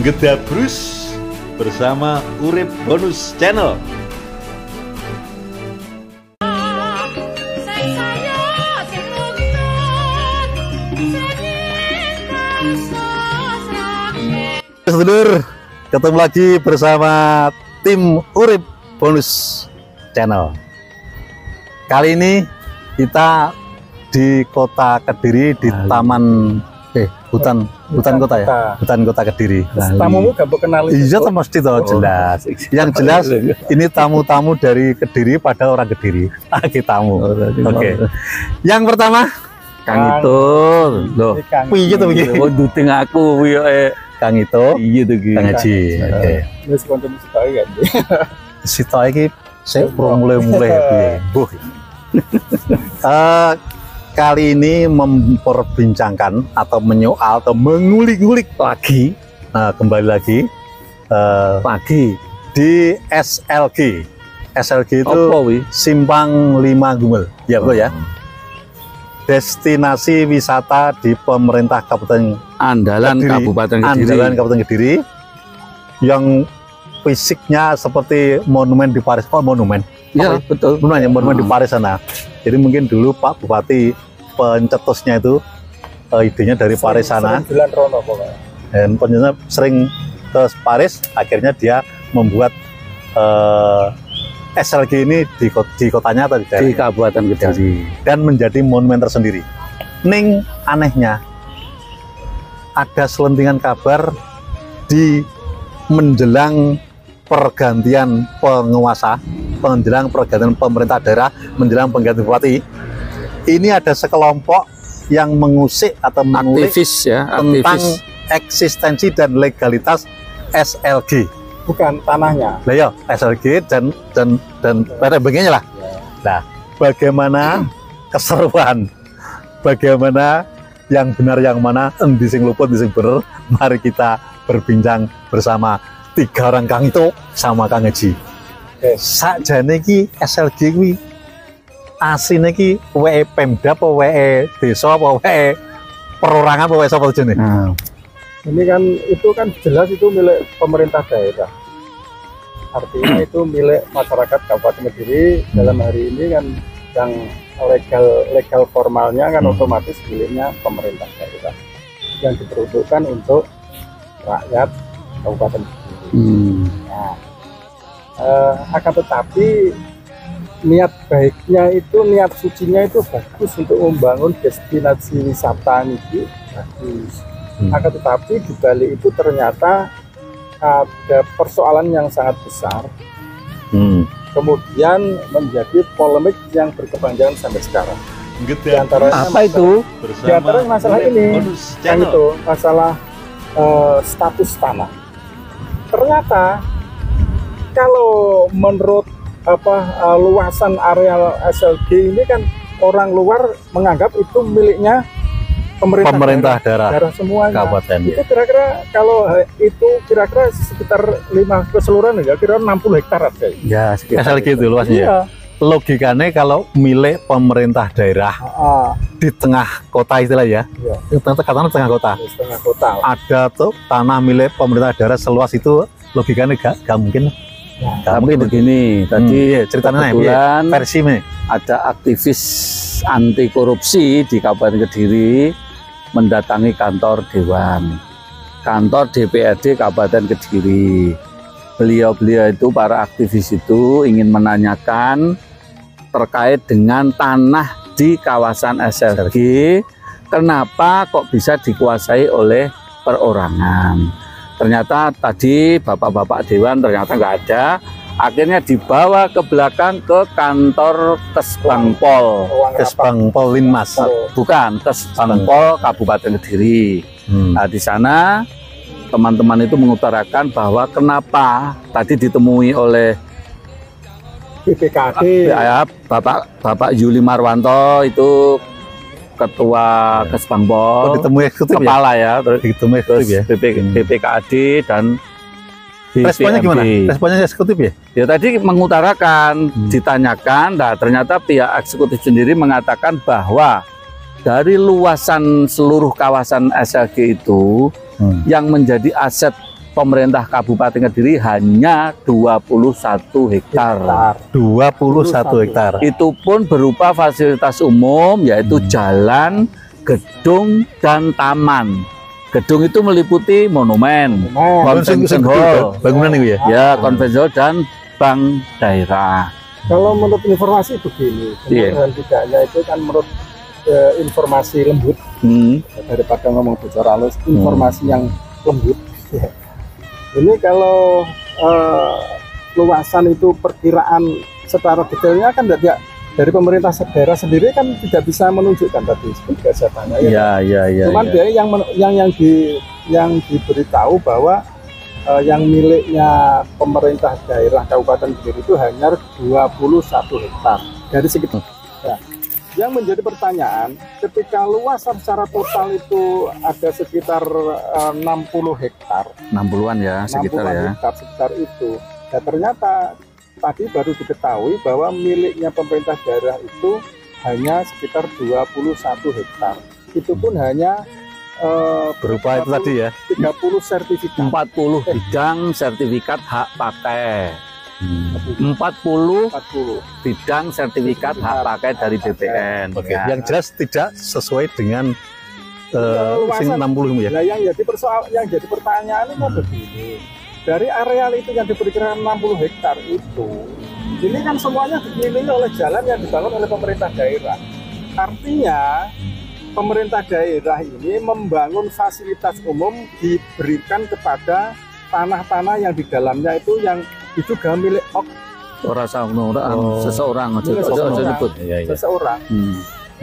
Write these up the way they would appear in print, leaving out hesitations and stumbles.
Ngedabrus bersama Urip Bonus Channel. Sedulur, ketemu lagi bersama tim Urip Bonus Channel. Kali ini kita di Kota Kediri di Taman hutan kota ya, hutan kota Kediri. Tamumu gak kenal? Iya, mesti toh jelas. Yang jelas ini tamu-tamu dari Kediri pada orang Kediri. Tamu. Oke. Yang pertama Kang Ito. Loh, piye to iki? Oh, duting aku yo Kang Ito. Iya tuh iki. Kang Haji. Oke. Wis konten sitoke kan. Sitoke iki saya mulai piye? Buh. Kali ini memperbincangkan atau menyoal atau mengulik-ngulik lagi, kembali lagi Pagi di SLG. SLG itu Apa, Simpang 5 Gumel, ya betul ya. Destinasi wisata di pemerintah Kabupaten Andalan Kediri, Kabupaten Kediri. Andalan Kabupaten Kediri, yang fisiknya seperti monumen di Paris. Oh, monumen. Ya, betul. Monumen di Paris sana. Jadi mungkin dulu Pak Bupati pencetusnya itu idenya dari Paris sana. Dan pencetusnya sering ke Paris, akhirnya dia membuat SLG ini di kotanya atau Di Kabupaten Kediri. dan menjadi monumen tersendiri. Ning anehnya ada selentingan kabar di menjelang pergantian penguasa, menjelang pergantian pemerintah daerah, menjelang penggantian bupati, ini ada sekelompok yang mengusik atau mengulik Aktivis ya, tentang aktivis. eksistensi dan legalitas SLG. Bukan tanahnya. Nah ya, SLG dan sebagainya lah. Nah, bagaimana keseruan, bagaimana yang benar yang mana, endi sing luput, endi sing bener, mari kita berbincang bersama tiga orang Kang Ito sama Kang Haji. Sakjane iki SLG kuwi asline iki WE Pemda apa WE desa apa WE perorangan apa WE sapa jenenge? Nah, ini kan itu kan jelas itu milik pemerintah daerah. Artinya itu milik masyarakat Kabupaten Kediri. Dalam hari ini kan yang legal formalnya kan otomatis miliknya pemerintah daerah yang diperuntukkan untuk rakyat Kabupaten Kediri. Nah, akan tetapi niat baiknya itu, niat sucinya itu bagus untuk membangun destinasi wisata ini bagus. Akan tetapi di balik itu ternyata ada persoalan yang sangat besar. Kemudian menjadi polemik yang berkepanjangan sampai sekarang. Di antaranya Apa itu? Di antaranya masalah ini, yang itu masalah status tanah. Ternyata kalau menurut luasan areal SLG ini kan orang luar menganggap itu miliknya pemerintah daerah semuanya. Kabupaten. Itu kira-kira kalau itu kira-kira sekitar 5 keseluruhan ya, kira 60 hektar aja. Ya, SLG itu luasnya. Iya. Logikanya kalau milik pemerintah daerah di tengah kota istilah ya. Iya. Katakanlah tengah kota. Di tengah kota. Ada tuh tanah milik pemerintah daerah seluas itu, logikanya gak mungkin. Tapi begini, tadi ceritanya kebetulan versi ada aktivis anti korupsi di Kabupaten Kediri mendatangi kantor Dewan, kantor DPRD Kabupaten Kediri. Beliau-beliau itu, para aktivis itu ingin menanyakan terkait dengan tanah di kawasan SLG, kenapa kok bisa dikuasai oleh perorangan. Ternyata tadi bapak-bapak Dewan ternyata nggak ada, akhirnya dibawa ke belakang ke kantor Kesbangpol. Kesbangpol Linmas. Bukan, Kesbangpol Kabupaten Kediri. Nah, di sana teman-teman itu mengutarakan bahwa kenapa tadi ditemui oleh BPKD, Bapak Yuli Marwanto itu ketua Kesbangpol, ditemui eksekutif kepala ya, terus ditemui eksekutif ya, BPKD dan responnya gimana? Responnya eksekutif ya? Ya tadi mengutarakan, ditanyakan, nah ternyata pihak eksekutif sendiri mengatakan bahwa dari luasan seluruh kawasan SLG itu yang menjadi aset pemerintah Kabupaten Kediri hanya 21 hektar. 21 hektar. Itu pun berupa fasilitas umum, yaitu jalan, gedung, dan taman. Gedung itu meliputi monumen, convention hall, bangunan itu ya. ya convention hall dan bank daerah. Kalau menurut informasi begini, dan tidaknya itu kan menurut informasi lembut, daripada ngomong bocor halus, informasi yang lembut. Ini kalau luasan itu perkiraan secara detailnya kan tidak, dari pemerintah daerah sendiri kan tidak bisa menunjukkan tadi seperti saya tanya. Ya. Cuman dia yang diberitahu bahwa yang miliknya pemerintah daerah Kabupaten Kediri itu hanya 21 hektar dari sekitar. Ya. Yang menjadi pertanyaan, ketika luasan secara total itu ada sekitar 60 hektar. 60-an ya sekitar 60 ya. hektar sekitar itu. Ya ternyata tadi baru diketahui bahwa miliknya pemerintah daerah itu hanya sekitar 21 hektar. Itu pun hanya Berupa itu tadi ya. 30 sertifikat. 40 bidang sertifikat hak pakai. 40 bidang sertifikat hak pakai dari BPN. Oke. Ya. Yang jelas tidak sesuai dengan sing luasan. 60 ya. Nah, yang jadi pertanyaan itu begini. Dari areal itu yang diperkirakan 60 hektar itu, ini kan semuanya dikelilingi oleh jalan yang dibangun oleh pemerintah daerah. Artinya pemerintah daerah ini membangun fasilitas umum diberikan kepada tanah-tanah yang di dalamnya itu yang diduga milik seseorang seseorang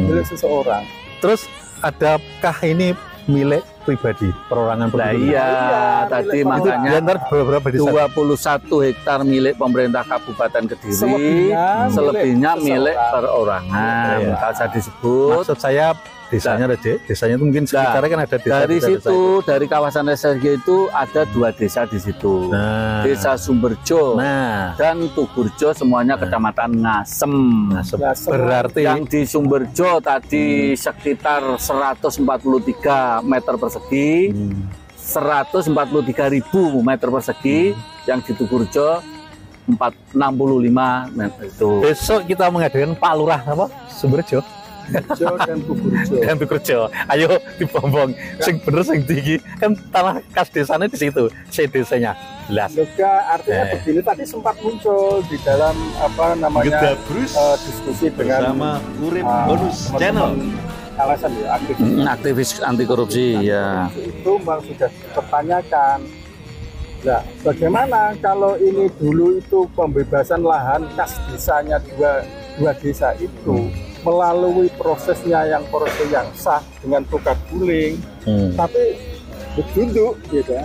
milik seseorang. Terus adakah ini milik pribadi, perorangan pribadi? Iya, tadi makanya beberapa desa. 21 hektar milik pemerintah Kabupaten Kediri, selebihnya milik perorangan. Iya. Kalau saya disebut, Maksud saya desanya ada desanya itu mungkin sekitarnya kan ada desa. Dari situ, dari kawasan SRG itu ada 2 desa di situ. Nah. Desa Sumberjo dan Tuburjo, semuanya kecamatan Ngasem. Berarti yang di Sumberjo tadi sekitar 143 meter persegi, 143.000 meter persegi, yang di Tuburjo 465 meter itu. besok kita mengadakan Pak Lurah apa? Sumberjo dan Tuburjo. dan Tuburjo. Ayo dibombong. Sing bener sing tinggi kan tanah kas desanya di situ. Desanya jelas. Juga artinya begini, tadi sempat muncul di dalam apa namanya diskusi dengan bersama Urip Bonus Channel. alasan ya Aktivis anti korupsi ya. itu Bang sudah pertanyakan. Nah, bagaimana kalau ini dulu itu pembebasan lahan kas desanya dua desa itu melalui prosesnya yang sah dengan tukar guling, tapi bertunduk, gitu ya,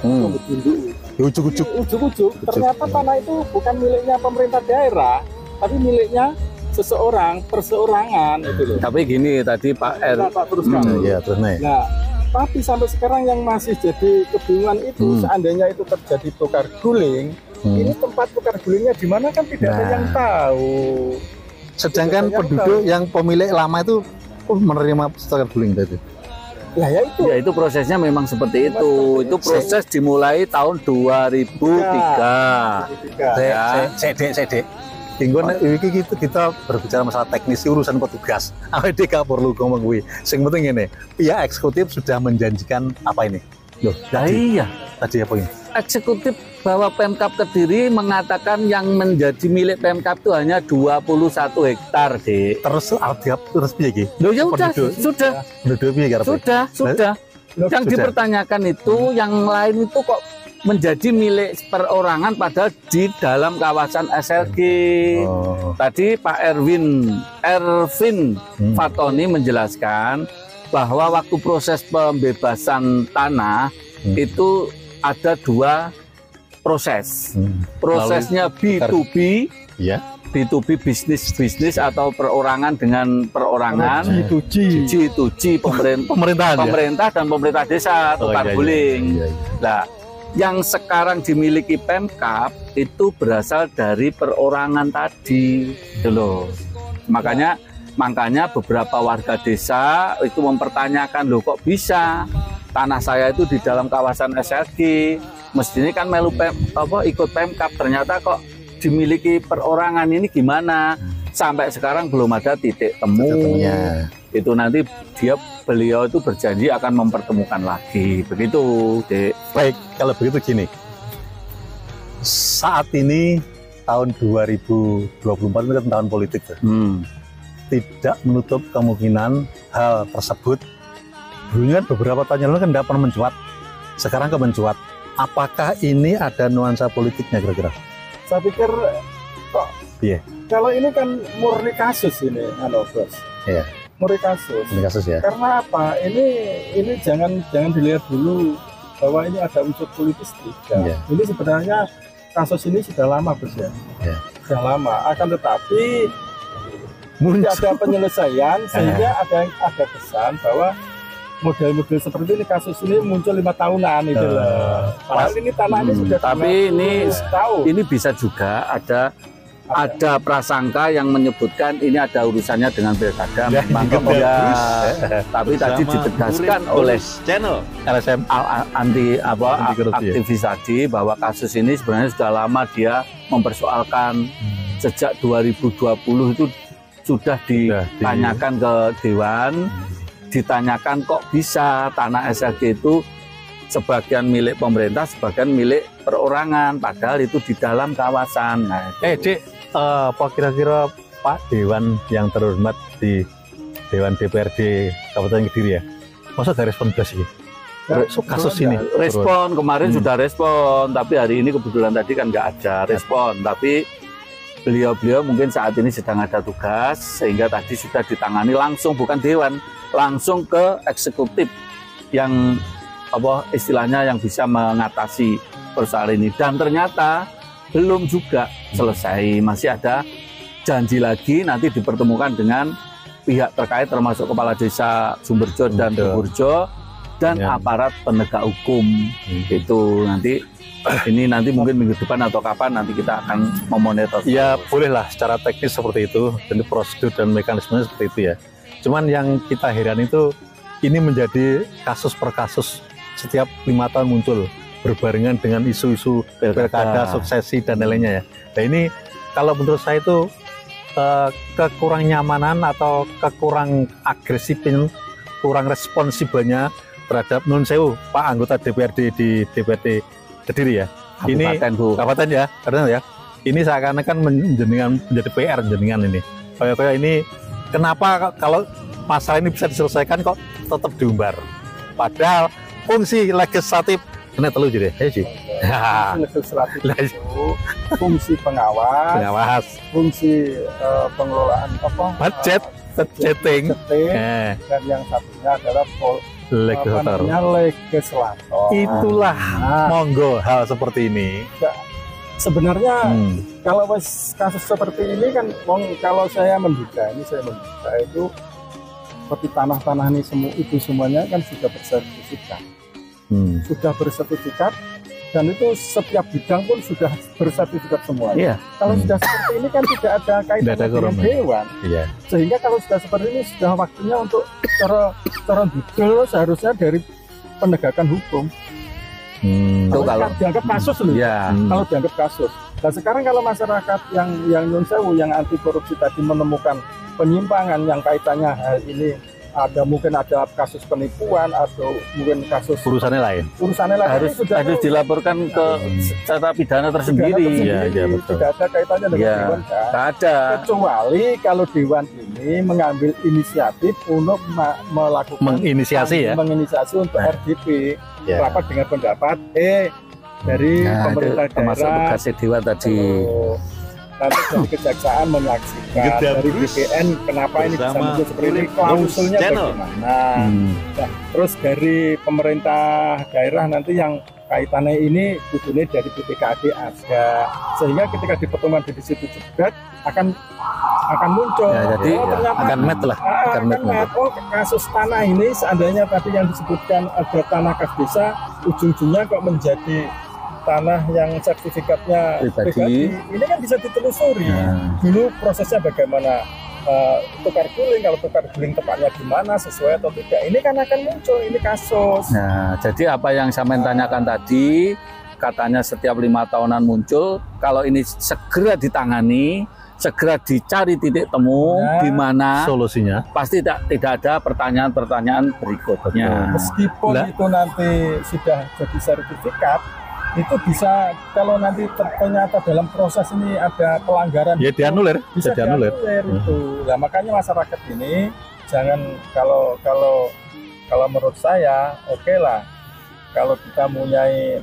ujuk-ujuk. Ternyata tanah itu bukan miliknya pemerintah daerah, tapi miliknya seseorang, perseorangan itu loh. Tapi gini tadi Pak R. Pak teruskan. Nah, tapi sampai sekarang yang masih jadi kebingungan itu, seandainya itu terjadi tukar guling, ini tempat tukar gulingnya di mana kan tidak ada yang tahu. Sedangkan penduduk yang pemilik lama itu menerima tukar guling tadi. Ya itu prosesnya memang seperti itu. Itu proses dimulai tahun 2003. Sedek. Tinggal kita berbicara masalah teknis urusan petugas. AWD gak perlu ngomong gue. Yang penting ini, pihak eksekutif sudah menjanjikan apa ini? Loh, iya. Tadi apa ini? Eksekutif bahwa Pemkab Kediri mengatakan yang menjadi milik Pemkab itu hanya 21 hektar, Dik. Terus piye iki? Loh ya sudah. Sudah. Yang dipertanyakan itu yang lain itu kok menjadi milik perorangan padahal di dalam kawasan SLG. Tadi Pak Ervin Fatoni menjelaskan bahwa waktu proses pembebasan tanah itu ada 2 proses. Prosesnya B2B, B2B bisnis atau perorangan dengan perorangan, G2G pemerintah dan pemerintah desa tukar guling. Nah, yang sekarang dimiliki Pemkab itu berasal dari perorangan tadi, loh. Makanya beberapa warga desa itu mempertanyakan, loh kok bisa tanah saya itu di dalam kawasan SLG mestinya kan melu ikut Pemkab, ternyata kok dimiliki perorangan ini gimana? Sampai sekarang belum ada titik temunya. Itu nanti beliau itu berjanji akan mempertemukan lagi. Begitu, Dek. Baik, kalau begitu gini. Saat ini tahun 2024 itu kan tahun politik. Tidak menutup kemungkinan hal tersebut. Dulunya beberapa tahun yang lalu kan tidak pernah mencuat. Sekarang mencuat. Apakah ini ada nuansa politiknya kira-kira? Saya pikir kok kalau ini kan murni kasus ini, Bos. Iya. Murni kasus. Ini kasus ya. Karena apa? Ini jangan dilihat dulu bahwa ini ada unsur politis tidak. Iya. Ini sebenarnya kasus ini sudah lama, Bos ya. Iya. Sudah lama. Akan tetapi tidak ada penyelesaian sehingga ada kesan bahwa model-model seperti ini, kasus ini muncul 5 tahunan itu loh. Padahal ini tanah ini sudah. Tapi ini bisa juga ada prasangka yang menyebutkan ini ada urusannya dengan pilkada. Tapi tadi ditegaskan oleh channel LSM aktivis tadi bahwa kasus ini sebenarnya sudah lama dia mempersoalkan. Sejak 2020 itu sudah ditanyakan ke Dewan. Ditanyakan kok bisa tanah SLG itu sebagian milik pemerintah, sebagian milik perorangan, padahal itu di dalam kawasan. Nah, Dik, apa kira-kira Pak Dewan yang terhormat di Dewan DPRD Kabupaten Kediri ya, masa gak respon belas ini? Kasus ini respon kemarin sudah respon, tapi hari ini kebetulan tadi kan nggak ada respon, tapi beliau mungkin saat ini sedang ada tugas sehingga tadi sudah ditangani langsung, bukan Dewan, langsung ke eksekutif yang istilahnya yang bisa mengatasi persoalan ini. Dan ternyata belum juga selesai, masih ada janji lagi nanti dipertemukan dengan pihak terkait termasuk Kepala Desa Sumberjo dan Burjo dan aparat penegak hukum. Itu nanti mungkin minggu depan atau kapan nanti kita akan memonitor. Ya bolehlah secara teknis seperti itu, dan prosedur dan mekanismenya seperti itu ya. Cuman yang kita heran itu ini menjadi kasus per kasus, setiap 5 tahun muncul berbarengan dengan isu-isu pilkada, suksesi dan lainnya ya. Nah ini kalau menurut saya itu kekurang nyamanan atau kekurang agresifnya, kurang responsibelnya terhadap non sewu Pak anggota DPRD di DPRD Kediri ya. Kabupaten ya, karena ya ini seakan-akan menjadi PR jenengan ini. Kayak ini. Kenapa kalau masalah ini bisa diselesaikan kok tetap diumbar? Padahal fungsi legislatif kena telu jadi, legislatif itu fungsi pengawas, fungsi pengelolaan budgeting, dan yang satunya adalah legislator. Itulah monggo hal seperti ini. Sebenarnya kalau kasus seperti ini kan, kalau saya menduga itu seperti tanah-tanah ini semuanya kan sudah bersertifikat, dan itu setiap bidang pun sudah bersertifikat semua. Kalau sudah seperti ini kan tidak ada kaitan dengan Dewan. Sehingga kalau sudah seperti ini sudah waktunya untuk cara detail seharusnya dari penegakan hukum. Kalau dianggap kasus loh, kalau dianggap kasus. Dan sekarang kalau masyarakat yang non sewu, yang anti korupsi tadi menemukan penyimpangan yang kaitannya hal ini mungkin ada kasus penipuan atau mungkin kasus urusannya lain harus dilaporkan ke secara pidana tersendiri. Tidak ada kaitannya dengan Dewan kan? Ada. Kecuali kalau Dewan ini mengambil inisiatif untuk melakukan menginisiasi untuk RDP, rapat dengan pendapat dari pemerintah daerah, termasuk tugasnya Dewan tadi. Nanti dari kejaksaan menyaksikan, dari BPN kenapa ini bisa muncul seperti ini, klausulnya bagaimana. Terus dari pemerintah daerah nanti yang kaitannya ini kudune dari BPKD ada, sehingga ketika di pertemuan di situ juga akan muncul. Jadi akan met. Kasus tanah ini seandainya tadi yang disebutkan ada tanah kas desa, ujung-ujungnya kok menjadi tanah yang sertifikatnya pribadi, ini kan bisa ditelusuri. Dulu prosesnya bagaimana, tukar guling, kalau tukar guling tepatnya di mana, sesuai atau tidak, ini kan akan muncul, ini kasus. Nah, jadi apa yang saya tanyakan tadi, katanya setiap 5 tahunan muncul. Kalau ini segera ditangani, segera dicari titik temu di mana solusinya. pasti tidak ada pertanyaan-pertanyaan berikutnya. Meskipun itu nanti sudah jadi sertifikat, itu bisa kalau nanti ternyata dalam proses ini ada pelanggaran, Ya dianulir, bisa dianulir itu. Nah, makanya masyarakat ini jangan kalau menurut saya oke lah kalau kita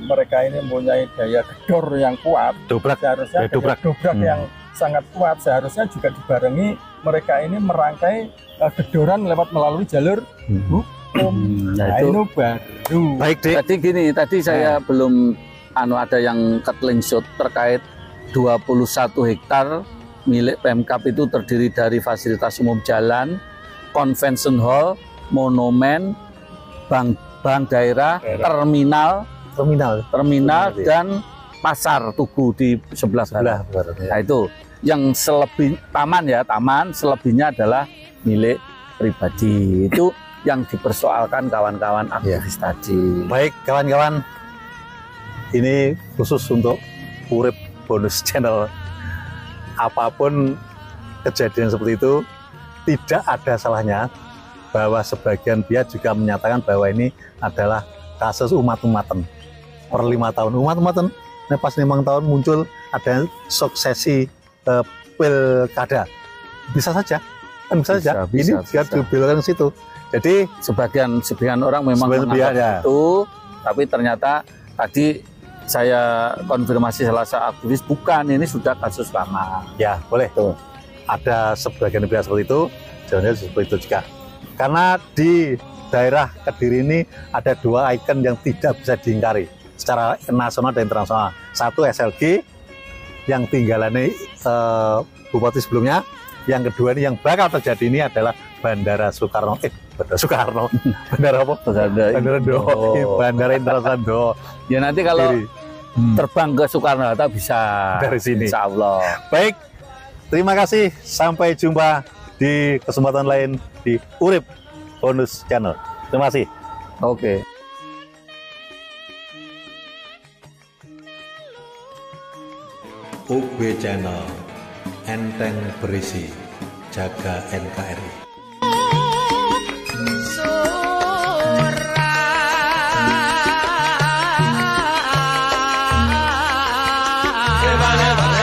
mereka ini mempunyai daya gedor yang kuat, dobrak, seharusnya daya dobrak. yang sangat kuat, seharusnya juga dibarengi mereka ini merangkai gedoran lewat melalui jalur hukum. Nah, Nah, itu itu baru. Baik, Dik. Jadi gini, tadi saya belum ada yang ketlingsut terkait 21 hektar milik Pemkab itu terdiri dari fasilitas umum jalan, convention hall, monumen, bank daerah, terminal Terminal. dan pasar tugu di sebelah Sebelah. sana. Nah, itu yang taman selebihnya adalah milik pribadi. Itu yang dipersoalkan kawan-kawan aktivis tadi. Baik, kawan-kawan. Ini khusus untuk Urip Bonus Channel. Apapun kejadian seperti itu, tidak ada salahnya bahwa sebagian pihak juga menyatakan bahwa ini adalah kasus umat-umatan per 5 tahun. Umat-umatan, nah pas 5 tahun muncul ada suksesi pilkada. Bisa saja, kan bisa saja. Ini bisa dibelokkan ke situ. Jadi sebagian orang memang menganggap itu, tapi ternyata tadi saya konfirmasi salah satu aktivis, bukan, ini sudah kasus lama. Ya, boleh. Tuh. Ada sebagian pihak seperti itu, jangan seperti itu juga. Karena di daerah Kediri ini ada 2 ikon yang tidak bisa diingkari secara nasional dan internasional. Satu SLG yang tinggalannya bupati sebelumnya. Yang kedua ini yang bakal terjadi ini adalah Bandara Soekarno. Bandara apa? Bandara Bandara Internasional Do. Ya nanti kalau terbang ke Soekarno-Hatta bisa dari sini. Insya Allah. Baik, terima kasih. Sampai jumpa di kesempatan lain di Urip Bonus Channel. Terima kasih. Oke. UB Channel, enteng berisi, jaga NKRI. Vale, vale.